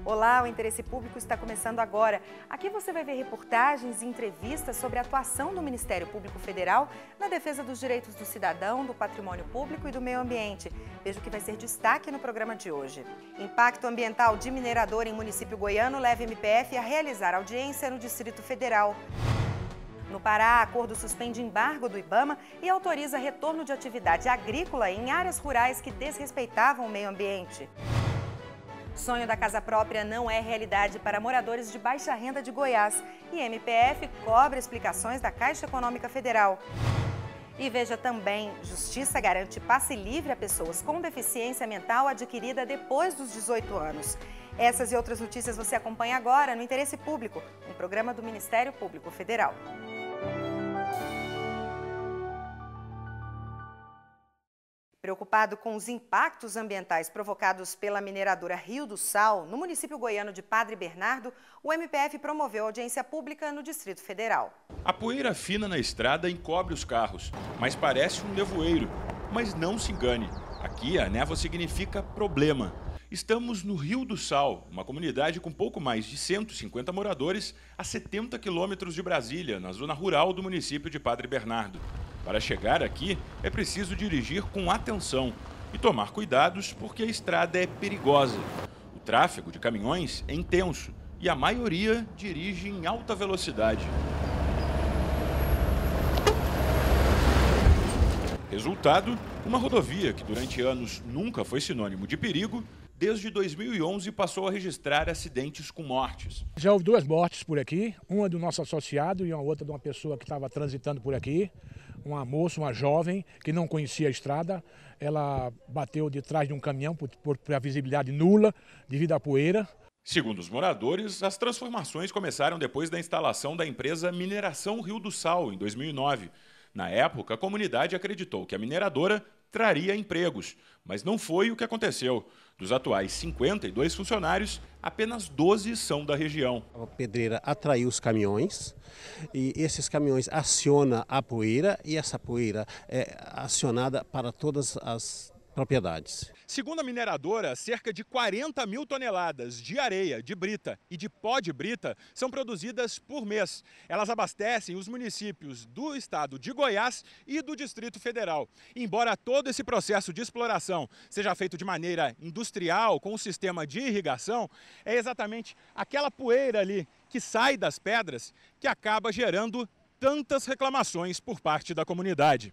Olá, o Interesse Público está começando agora. Aqui você vai ver reportagens e entrevistas sobre a atuação do Ministério Público Federal na defesa dos direitos do cidadão, do patrimônio público e do meio ambiente. Veja o que vai ser destaque no programa de hoje. Impacto ambiental de minerador em município goiano leva MPF a realizar audiência no Distrito Federal. No Pará, acordo suspende embargo do IBAMA e autoriza retorno de atividade agrícola em áreas rurais que desrespeitavam o meio ambiente. Sonho da casa própria não é realidade para moradores de baixa renda de Goiás e MPF cobra explicações da Caixa Econômica Federal. E veja também, Justiça garante passe livre a pessoas com deficiência mental adquirida depois dos 18 anos. Essas e outras notícias você acompanha agora no Interesse Público, um programa do Ministério Público Federal. Preocupado com os impactos ambientais provocados pela mineradora Rio do Sal, no município goiano de Padre Bernardo, o MPF promoveu audiência pública no Distrito Federal. A poeira fina na estrada encobre os carros, mas parece um nevoeiro. Mas não se engane, aqui a névoa significa problema. Estamos no Rio do Sal, uma comunidade com pouco mais de 150 moradores a 70 quilômetros de Brasília, na zona rural do município de Padre Bernardo. Para chegar aqui, é preciso dirigir com atenção e tomar cuidados porque a estrada é perigosa. O tráfego de caminhões é intenso e a maioria dirige em alta velocidade. Resultado, uma rodovia que durante anos nunca foi sinônimo de perigo, desde 2011 passou a registrar acidentes com mortes. Já houve 2 mortes por aqui, uma do nosso associado e uma outra de uma pessoa que estava transitando por aqui. Uma moça, uma jovem, que não conhecia a estrada, ela bateu de trás de um caminhão por a visibilidade nula devido à poeira. Segundo os moradores, as transformações começaram depois da instalação da empresa Mineração Rio do Sal, em 2009. Na época, a comunidade acreditou que a mineradora traria empregos, mas não foi o que aconteceu. Dos atuais 52 funcionários, apenas 12 são da região. A pedreira atraiu os caminhões e esses caminhões acionam a poeira e essa poeira é acionada para todas as propriedades. Segundo a mineradora, cerca de 40 mil toneladas de areia, de brita e de pó de brita são produzidas por mês. Elas abastecem os municípios do estado de Goiás e do Distrito Federal. Embora todo esse processo de exploração seja feito de maneira industrial, com um sistema de irrigação, é exatamente aquela poeira ali que sai das pedras que acaba gerando tantas reclamações por parte da comunidade.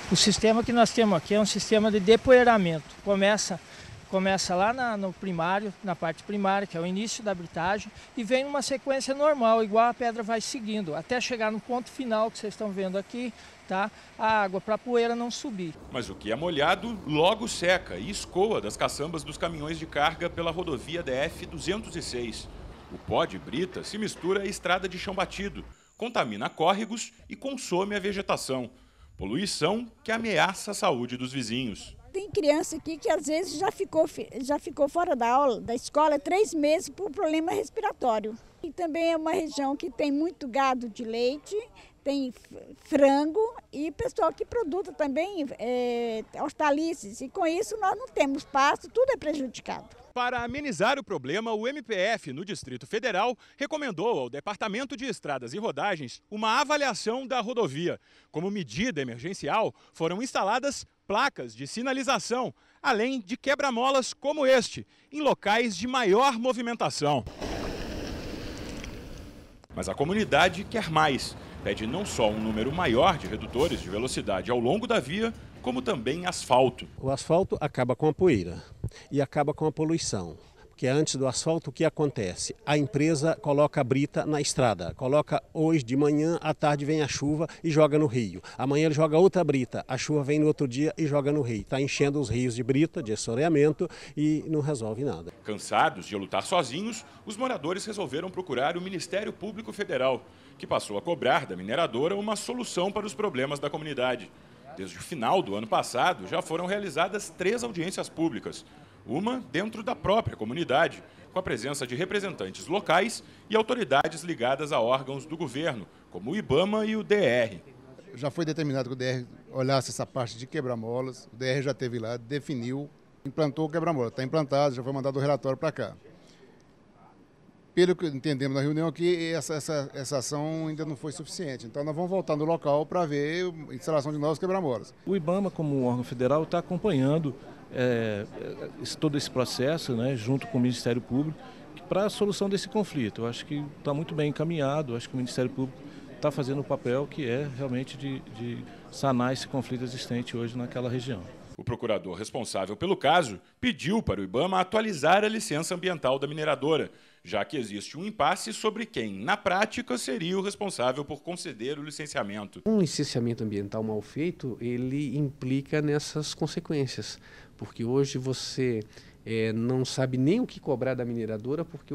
O sistema que nós temos aqui é um sistema de depoeiramento. Começa lá no primário, na parte primária, que é o início da britagem, e vem numa sequência normal, igual a pedra vai seguindo, até chegar no ponto final que vocês estão vendo aqui, tá? A água para a poeira não subir. Mas o que é molhado logo seca e escoa das caçambas dos caminhões de carga pela rodovia DF-206. O pó de brita se mistura à estrada de chão batido, contamina córregos e consome a vegetação. Poluição que ameaça a saúde dos vizinhos. Tem criança aqui que às vezes já ficou fora da aula, da escola, 3 meses por problema respiratório. E também é uma região que tem muito gado de leite, tem frango e pessoal que produz também hortaliças. E com isso nós não temos pasto, tudo é prejudicado. Para amenizar o problema, o MPF no Distrito Federal recomendou ao Departamento de Estradas e Rodagens uma avaliação da rodovia. Como medida emergencial, foram instaladas placas de sinalização, além de quebra-molas como este, em locais de maior movimentação. Mas a comunidade quer mais. Pede não só um número maior de redutores de velocidade ao longo da via, como também asfalto. O asfalto acaba com a poeira e acaba com a poluição. Porque antes do asfalto, o que acontece? A empresa coloca a brita na estrada, coloca hoje de manhã, à tarde vem a chuva e joga no rio. Amanhã ele joga outra brita, a chuva vem no outro dia e joga no rio. Está enchendo os rios de brita, de assoreamento e não resolve nada. Cansados de lutar sozinhos, os moradores resolveram procurar o Ministério Público Federal, que passou a cobrar da mineradora uma solução para os problemas da comunidade. Desde o final do ano passado, já foram realizadas 3 audiências públicas. Uma dentro da própria comunidade, com a presença de representantes locais e autoridades ligadas a órgãos do governo, como o IBAMA e o DR. Já foi determinado que o DR olhasse essa parte de quebra-molas, o DR já esteve lá, definiu, implantou o quebra-mola, está implantado, já foi mandado o relatório para cá. pelo que entendemos na reunião aqui, essa ação ainda não foi suficiente. Então nós vamos voltar no local para ver a instalação de novos quebra-molas. O IBAMA, como órgão federal, está acompanhando todo esse processo, né, junto com o Ministério Público, para a solução desse conflito. Eu acho que está muito bem encaminhado, eu acho que o Ministério Público está fazendo o papel que é realmente de sanar esse conflito existente hoje naquela região. O procurador responsável pelo caso pediu para o IBAMA atualizar a licença ambiental da mineradora, já que existe um impasse sobre quem, na prática, seria o responsável por conceder o licenciamento. Um licenciamento ambiental mal feito, ele implica nessas consequências, porque hoje você não sabe nem o que cobrar da mineradora porque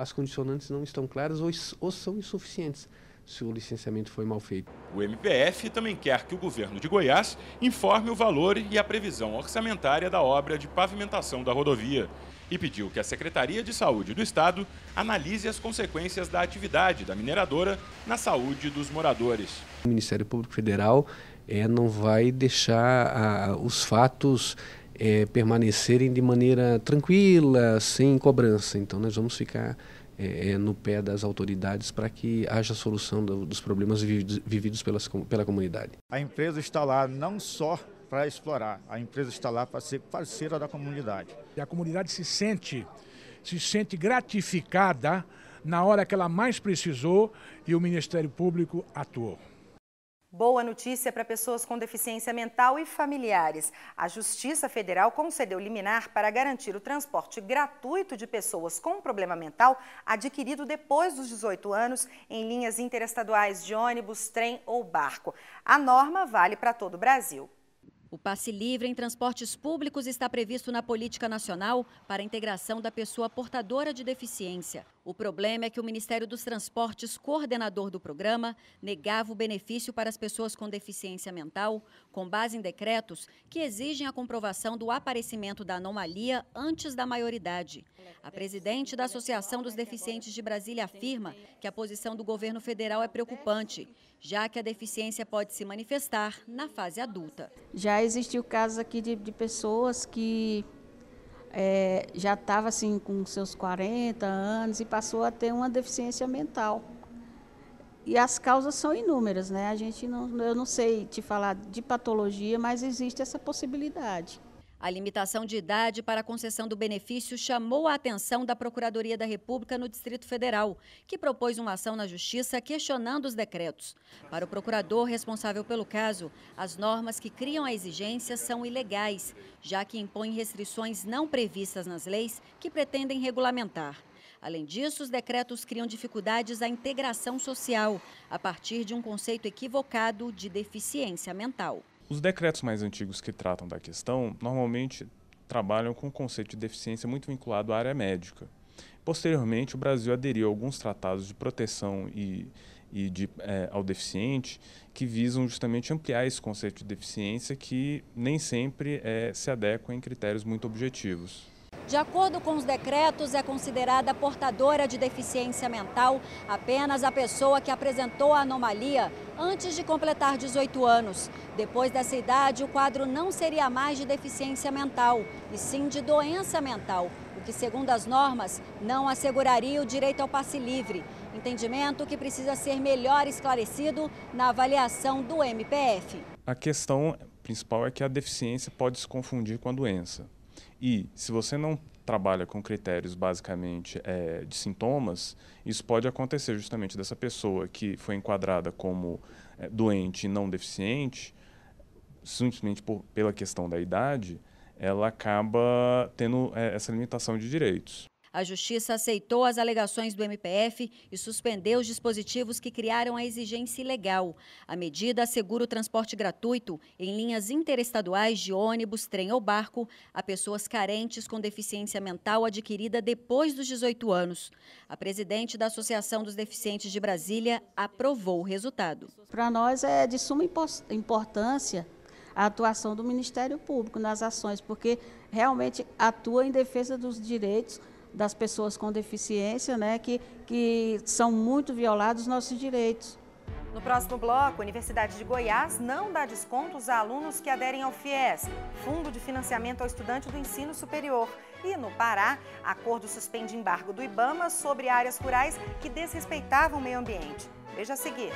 as condicionantes não estão claras ou são insuficientes se o licenciamento foi mal feito. O MPF também quer que o governo de Goiás informe o valor e a previsão orçamentária da obra de pavimentação da rodovia e pediu que a Secretaria de Saúde do Estado analise as consequências da atividade da mineradora na saúde dos moradores. O Ministério Público Federal não vai deixar os fatos permanecerem de maneira tranquila, sem cobrança. Então nós vamos ficar no pé das autoridades para que haja solução dos problemas vividos pela comunidade. A empresa está lá não só para explorar, a empresa está lá para ser parceira da comunidade. E a comunidade se sente gratificada na hora que ela mais precisou e o Ministério Público atuou. Boa notícia para pessoas com deficiência mental e familiares. A Justiça Federal concedeu liminar para garantir o transporte gratuito de pessoas com problema mental adquirido depois dos 18 anos em linhas interestaduais de ônibus, trem ou barco. A norma vale para todo o Brasil. O passe livre em transportes públicos está previsto na Política Nacional para a integração da pessoa portadora de deficiência. O problema é que o Ministério dos Transportes, coordenador do programa, negava o benefício para as pessoas com deficiência mental, com base em decretos que exigem a comprovação do aparecimento da anomalia antes da maioridade. A presidente da Associação dos Deficientes de Brasília afirma que a posição do governo federal é preocupante, já que a deficiência pode se manifestar na fase adulta. Já existiu casos aqui de pessoas que já estava assim com seus 40 anos e passou a ter uma deficiência mental. E as causas são inúmeras, né? Eu não sei te falar de patologia, mas existe essa possibilidade. A limitação de idade para a concessão do benefício chamou a atenção da Procuradoria da República no Distrito Federal, que propôs uma ação na Justiça questionando os decretos. Para o procurador responsável pelo caso, as normas que criam a exigência são ilegais, já que impõem restrições não previstas nas leis que pretendem regulamentar. Além disso, os decretos criam dificuldades à integração social, a partir de um conceito equivocado de deficiência mental. Os decretos mais antigos que tratam da questão normalmente trabalham com o conceito de deficiência muito vinculado à área médica. Posteriormente, o Brasil aderiu a alguns tratados de proteção ao deficiente que visam justamente ampliar esse conceito de deficiência que nem sempre se adequa em critérios muito objetivos. De acordo com os decretos, é considerada portadora de deficiência mental apenas a pessoa que apresentou a anomalia antes de completar 18 anos. Depois dessa idade, o quadro não seria mais de deficiência mental, e sim de doença mental, o que, segundo as normas, não asseguraria o direito ao passe livre. Entendimento que precisa ser melhor esclarecido na avaliação do MPF. A questão principal é que a deficiência pode se confundir com a doença. E se você não trabalha com critérios basicamente de sintomas, isso pode acontecer justamente dessa pessoa que foi enquadrada como doente e não deficiente, simplesmente pela questão da idade, ela acaba tendo essa limitação de direitos. A Justiça aceitou as alegações do MPF e suspendeu os dispositivos que criaram a exigência ilegal. A medida assegura o transporte gratuito em linhas interestaduais de ônibus, trem ou barco a pessoas carentes com deficiência mental adquirida depois dos 18 anos. A presidente da Associação dos Deficientes de Brasília aprovou o resultado. Para nós é de suma importância a atuação do Ministério Público nas ações, porque realmente atua em defesa dos direitos das pessoas com deficiência, né, que são muito violados os nossos direitos. No próximo bloco, a Universidade de Goiás não dá descontos a alunos que aderem ao FIES, Fundo de Financiamento ao Estudante do Ensino Superior. E no Pará, acordo suspende embargo do IBAMA sobre áreas rurais que desrespeitavam o meio ambiente. Veja a seguir.